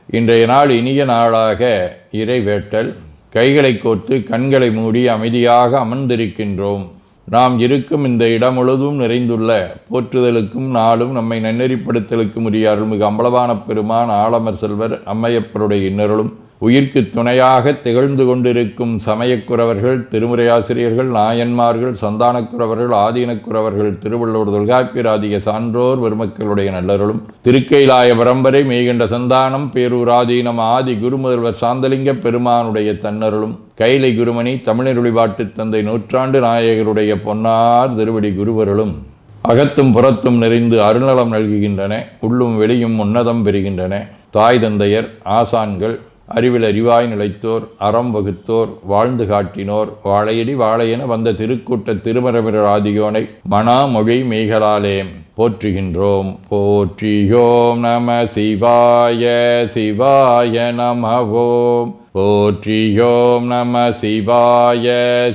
இன்றைய நாள் இனிய நாளாக இறைவேட்டல். கைகளை கோர்த்து கண்களை மூடி அமைதியாக அமர்ந்திருக்கின்றோம். நாம் இருக்கும் இந்த இடம் முழுதும் நிறைந்துள்ள போற்றுதலுக்கும் நாளும் நம்மை நன்னெறிப்படுத்தலுக்கும் உரிய அருள்மிகு அம்பலவான பெருமான் ஆலமர் செல்வர் அம்மையப்பருடைய இன்னருளும் உயிர்க்கு துணையாக திகழ்ந்து கொண்டிருக்கும் சமயக்குறவர்கள், திருமுறையாசிரியர்கள், நாயன்மார்கள், சந்தானக்குறவர்கள், ஆதீனக்குறவர்கள், திருவள்ளுவர் தொல்காப்பியராதிய சான்றோர் பெருமக்களுடைய நல்லருளும் திருக்கைலாய பரம்பரை மெய்கண்ட சந்தானம் பேரூராதீனம் ஆதி குருமுதல்வர் சாந்தலிங்க பெருமானுடைய தன்னருளும் கைலை குருமணி தமிழருளிபாட்டு தந்தை நூற்றாண்டு நாயகருடைய பொன்னார் திருவடி குருவருளும் அகத்தும் புறத்தும் நிறைந்து அருள்நலம் நல்குகின்றன. உள்ளும் வெளியும் உன்னதம் பெறுகின்றன. தாய் தந்தையர், ஆசான்கள், அறிவில் அறிவாய் நிலைத்தோர், அறம் வகுத்தோர், வாழ்ந்து காட்டினோர், வாழையடி வாழையென வந்த திருக்கூட்ட திருமரபிரர் ஆதியோனை மணாமொழி மெய்களாலே போற்றுகின்றோம். போற்றியோம் நம சிவாய சிவாய நமவோம். போற்றியோம் நம சிவாய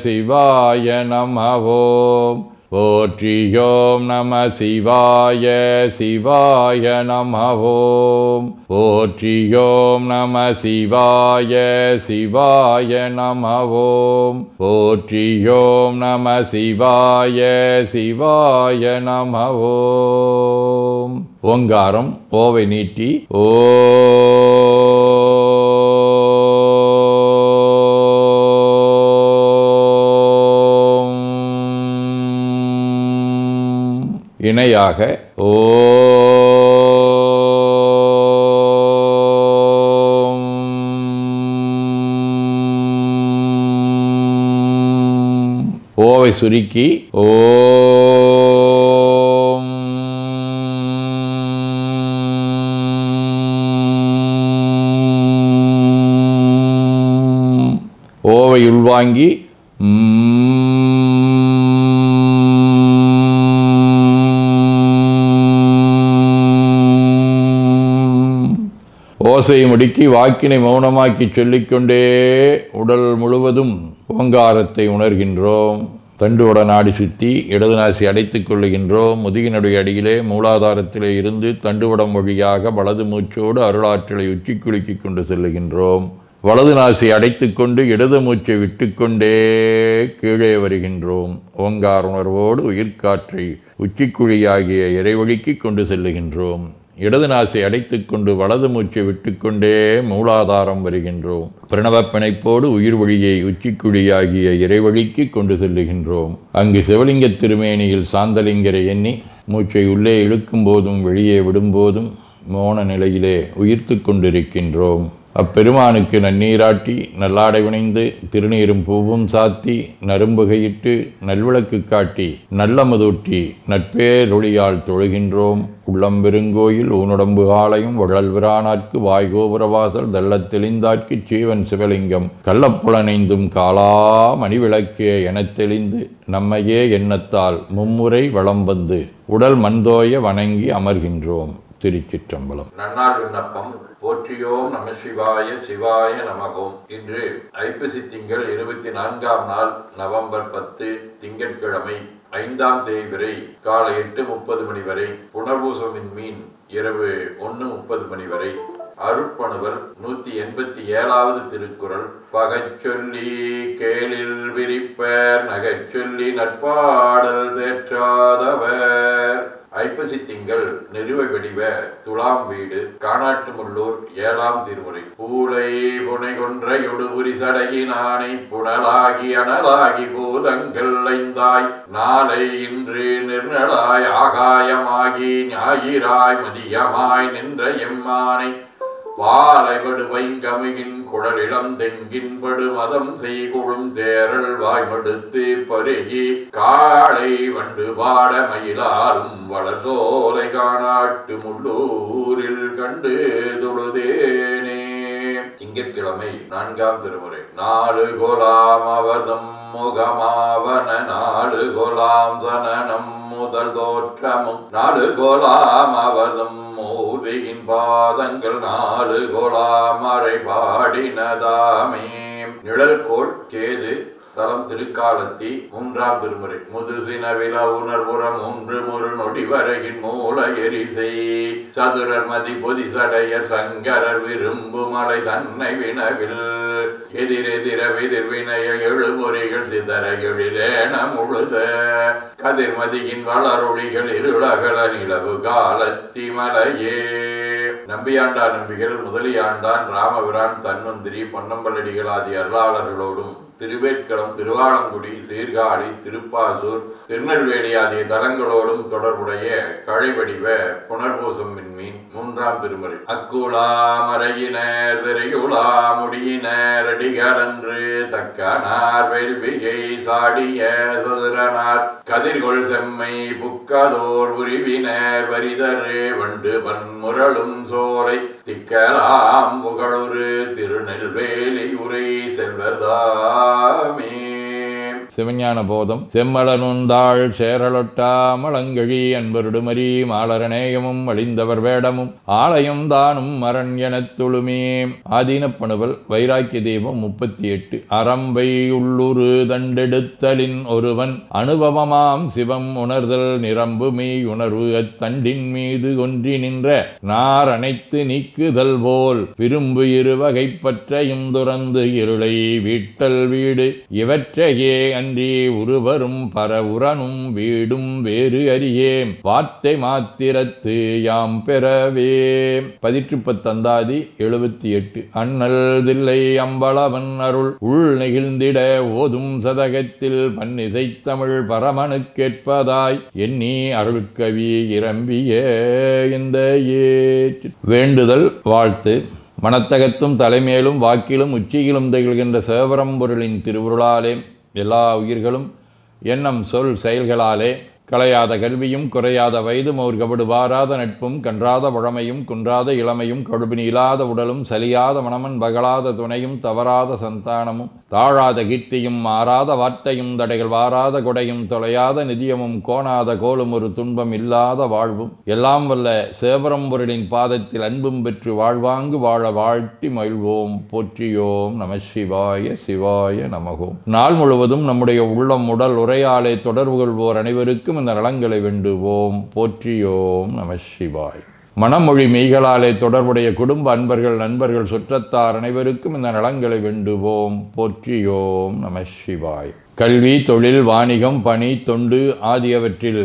சிவாய நமவோம். போற்றியோம் நம சிவாய சிவாய நமவோம். போற்றியோம் நம சிவாய சிவாய நமவோம். போற்றியோம் நம சிவாய சிவாய நமவோம். ஓங்காரம் ஓவை நீட்டி ஓ இணையாக ஓம். ஓவை சுருக்கி ஓம். ஓவை உள்வாங்கி ஓசையை முடுக்கி வாக்கினை மௌனமாக்கி சொல்லிக்கொண்டே உடல் முழுவதும் ஓங்காரத்தை உணர்கின்றோம். தண்டுவட நாடி சுற்றி இடது நாசி அடைத்துக் கொள்ளுகின்றோம். முதுகினுடைய அடியிலே மூலாதாரத்திலே இருந்து தண்டுவடம் வழியாக வலது மூச்சோடு அருளாற்றலை உச்சி குலுக்கி கொண்டு செல்லுகின்றோம். வலது நாசி அடைத்து கொண்டு இடது மூச்சை விட்டுக்கொண்டே கீழே வருகின்றோம். ஓங்கார உணர்வோடு உயிர்காற்றை உச்சிக்குழியாகிய இறைவழிக்கு கொண்டு செல்லுகின்றோம். இடது நாசை அடைத்துக் கொண்டு வலது மூச்சை விட்டுக்கொண்டே மூலாதாரம் வருகின்றோம். பிரணவ பிணைப்போடு உயிர் வழியை உச்சிக்குழியாகிய இறைவழிக்கு கொண்டு செல்லுகின்றோம். அங்கு சிவலிங்க திருமேனியில் சாந்தலிங்கரை எண்ணி மூச்சை உள்ளே இழுக்கும் போதும் வெளியே விடும்போதும் மோன நிலையிலே உயிர்த்து கொண்டிருக்கின்றோம். அப்பெருமானுக்கு நன்னீராட்டி நல்லாடை வினைந்து திருநீரும் பூவும் சாத்தி நரும்புகையிட்டு நல்விளக்கு காட்டி நல்லமதூட்டி நட்பேரொளியால் தொழுகின்றோம். உள்ளம்பெருங்கோயில் ஊனுடம்பு ஆலயம் வள்ளல் விரானாற்கு வாய்கோபுரவாசல் தள்ளத் தெளிந்தாற்கு சீவன் சிவலிங்கம் கள்ளப்புலனைந்தும் காலா மணிவிளக்கே எனத் தெளிந்து நம்மையே எண்ணத்தால் மும்முறை வளம் வந்து உடல் மண்தோய வணங்கி அமர்கின்றோம். திருச்சிற்றம்பலம். நன்னாள் விண்ணப்பம். போற்றியோம் நம சிவாய சிவாய நமகோம். இன்று ஐப்பசி திங்கள் 24ஆம் நாள் நவம்பர் 10 திங்கட்கிழமை 5ஆம் தேதி வரை காலை 8:30 மணி வரை, புனர்பூசமின் மீன் இரவு 1:30 மணி வரை, அருட்பணுவல் 187வது திருக்குறள். பகச்சொல்லி கேளில் விரிப்பர் நகைச்சொல்லி நட்பாடல் தேற்றாதவர். ஐப்பசி திங்கள் நெருவை வடிவ துலாம் வீடு காணாட்டு முள்ளூர் 7ஆம் திருமுறை. பூலை புனை கொன்ற யொடுபுரி சடையினானை புனலாகி அனலாகி பூதங்கள் ஐந்தாய் நாளை இன்று நிர்நடாய் ஆகாயமாகி ஞாயிறாய் மதியமாய் நின்ற எம்மானை வாழைபடு வைங்கமிகின் குழலிடம் தென்கின்படு மதம் செய்குழும் தேரல் வாய்மடுத்து பருகி காளை வண்டு பாட மயிலாரும் வளசோலை காணாட்டு முள்ளூரில் கண்டு தொழுதேனே. திங்கட்கிழமை 4ஆம் திருமுறை. 4 கோலாம் அவர்தம் முகமாவன 4 கோலாம் சனனம் முதல் தோற்றமும் 4 கோலாம் அவர்தம் மோதியின் பாதங்கள் 4 கோலாம் அறை பாடினதாமே. நிழல்கோள் கேது தலம் திருக்காலத்தி. மூன்றாம் திருமுறை. முதுசினவில உணர்வுறம் 3 நொடி வரையின் மூல எரிசை சதுரர் மதி பொதி சடையர் சங்கரர் விரும்பு மலை தன்னை வினவில் எதிரெதிர விதிர்வினைய எழுபொறிகள் சிதற எழிலேன முழுத கதிர்மதியின் வளரொளிகள் இருளகல நிலவு காலத்தி மலையே. நம்பியாண்டான் நம்பிகள் முதலியாண்டான் ராமபிரான் தன்வந்திரி பொன்னம்பலடிகள் ஆகிய அருளாளர்களோடும் திருவேட்களம் திருவாலங்குடி சீர்காழி திருப்பாசூர் திருநெல்வேலி ஆகிய தலங்களோடும் தொடர்புடைய கழைவடிவ புனர்பூசம் விண்மீன். மூன்றாம் திருமுறை. அக்குலா மறையினர் திரையுலா முடியினர் அடிகளன்று தக்கனார் வேள்வியை சாடிய சதுரனார் கதிர்கொள் செம்மை புக்கதோர் உரிவினர் வரிதரு வண்டு பன்முரளும் சோலை திக்கலாம் புகழுரு திருநெல்வேலி உரை செல்வர்தாமே. சிவஞான போதம். செம்மலனுந்தாள் சேரலொட்டா மலங்கழி அன்பருடுமரி மாலரநேயமும் அழிந்தவர் வேடமும் ஆலயம் தானும் மரண் எனத் தொழுமே. ஆதீனப்பணுவல். வைராக்கிய தீபம் 38. அரம்பை உள்ளுரு தண்டெடுத்தலின் ஒருவன் அனுபவமாம் சிவம் உணர்தல் நிரம்பு மெய் உணர்வு அத்தண்டின் மீது ஒன்றி நின்ற நார் அனைத்து நீக்குதல் போல் விரும்பு இருவகைப்பற்றையும் துறந்து இருளை வீட்டல் வீடு இவற்றையே அன்றி உருவரும் பரவுரனும் வீடும் வேறு அறியேம் வார்த்தை மாத்திரத்து யாம் பெறவே. 18 78. அண்ணல் தில்லை அம்பளவன் அருள் உள் நெகிழ்ந்திட ஓதும் சதகத்தில் பன்னிசை தமிழ் பரமனு கேட்பதாய் எண்ணி அருள்கவி இரம்பிய இந்த வேண்டுதல் வாழ்த்து. மனத்தகத்தும் தலைமேலும் வாக்கிலும் உச்சியிலும் திகழ்கின்ற சிவபரம்பொருளின் திருவுருளாலே எல்லா உயிர்களும் எண்ணம் சொல் செயல்களாலே களையாத கல்வியும் குறையாத வயதும் ஒரு கபடு வாராத நட்பும் கன்றாத பழமையும் குன்றாத இளமையும் கடுபினி இல்லாத உடலும் சலியாத மனமன் பகலாத துணையும் தவறாத சந்தானமும் தாழாத கீர்த்தியும் மாறாத வார்த்தையும் தடைகள் வாராத கொடையும் தொலையாத நிதியமும் கோணாத கோலும் ஒரு துன்பம் இல்லாத வாழ்வும் எல்லாம் வல்ல சிவபரம்பொருளின் பாதத்தில் அன்பும் பெற்று வாழ்வாங்கு வாழ வாழ்த்தி மகிழ்வோம். போற்றியோம் நம சிவாய சிவாய நமகோம். நாள் முழுவதும் நம்முடைய உள்ளம் உடல் உரையாலே தொடர்பு கொள்வோர் அனைவருக்கும் இந்த நலங்களை வேண்டுவோம். போற்றியோம் நம சிவாய். மனமொழி மெய்களாலே தொடர்புடைய குடும்ப அன்பர்கள் நண்பர்கள் சுற்றத்தார் அனைவருக்கும் இந்த நலங்களை வேண்டுவோம். போற்றியோம் நம சிவாய். கல்வி தொழில் வாணிகம் பணி தொண்டு ஆகியவற்றில்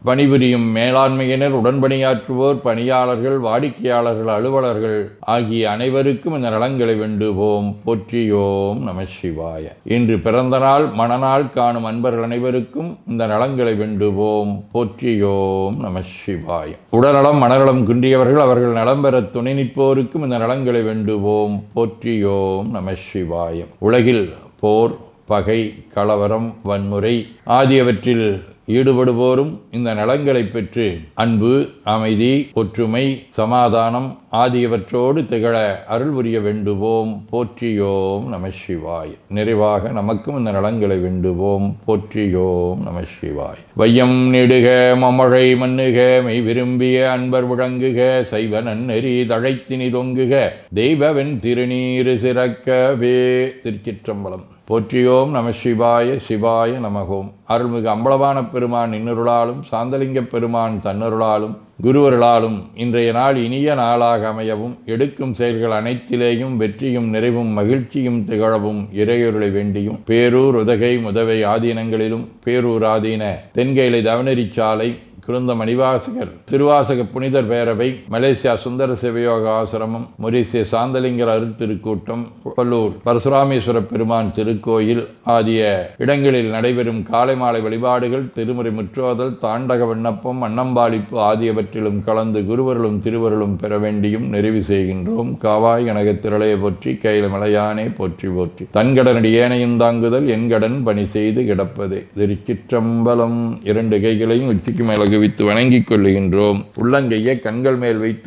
பணிபுரியும் மேலாண்மையினர் உடன்பணியாற்றுவோர் பணியாளர்கள் வாடிக்கையாளர்கள் அலுவலர்கள் ஆகிய அனைவருக்கும் இந்த நலங்களை வேண்டுவோம். போற்றியோம் நம சிவாய. இன்று பிறந்த நாள் மணநாள் காணும் அன்பர்கள் அனைவருக்கும் இந்த நலங்களை வேண்டுவோம். போற்றியோம் நம சிவாய. உடல்நலம் மனநலம் குன்றியவர்கள் அவர்கள் நலம் பெற துணை நிற்போருக்கும் இந்த நலங்களை வேண்டுவோம். போற்றியோம் நம சிவாய. உலகில் போர் பகை கலவரம் வன்முறை ஆகியவற்றில் ஈடுபடுவோரும் இந்த நலங்களை பெற்று அன்பு அமைதி ஒற்றுமை சமாதானம் ஆகியவற்றோடு திகழ அருள் புரிய வேண்டுவோம். போற்றியோம் நம சிவாய். நிறைவாக நமக்கும் இந்த நலங்களை வேண்டுவோம். போற்றியோம் நம சிவாய். வையம் நெடுக மமழை மண்ணுக மெய் விரும்பிய அன்பர் முழங்குக சைவ நன்னெறி தழைத்தினி தொங்குக தெய்வவென் திருநீரு சிறக்கவே. திருச்சிற்றம்பலம். போற்றியோம் நம சிவாய சிவாய நமகோம். அருள்மிகு அம்பலவான பெருமான் இன்னருளாலும் சாந்தலிங்க பெருமான் தன்னருளாலும் குருவருளாலும் இன்றைய நாள் இனிய நாளாக அமையவும் எடுக்கும் செயல்கள் அனைத்திலேயும் வெற்றியும் நிறைவும் மகிழ்ச்சியும் திகழவும் இறையொருளை வேண்டியும் பேரூர் உதகை முதவை ஆதீனங்களிலும் பேரூர் ஆதீன தென்கேலை தவனரிச்சாலை குருந்த மணிவாசகர் திருவாசக புனிதர் பேரவை மலேசியா சுந்தர சிவயோக ஆசிரமம் மொரீசிய சாந்தலிங்கர் அருட்திருக்கூட்டம் பல்லூர் பரசுராமேஸ்வர பெருமான் திருக்கோயில் ஆகிய இடங்களில் நடைபெறும் காலை மாலை வழிபாடுகள் திருமுறை முற்றோதல் தாண்டக விண்ணப்பம் அன்னம்பாளிப்பு ஆகியவற்றிலும் கலந்து குருவர்களும் திருவருளும் பெற வேண்டியும் நிறைவு செய்கின்றோம். காவாய் கனகத் திரளைய போற்றி கையில மலையானே போற்றி போற்றி தன்கடனடி ஏனையும் தாங்குதல் என் கடன் பணி செய்து கிடப்பதே. திருச்சிற்றம்பலம். 2 கைகளையும் உச்சிக்கு மேல குவித்து வணங்கிக் கொள்ளுகின்றோம். உள்ளங்கையை கண்கள் மேல் வைத்து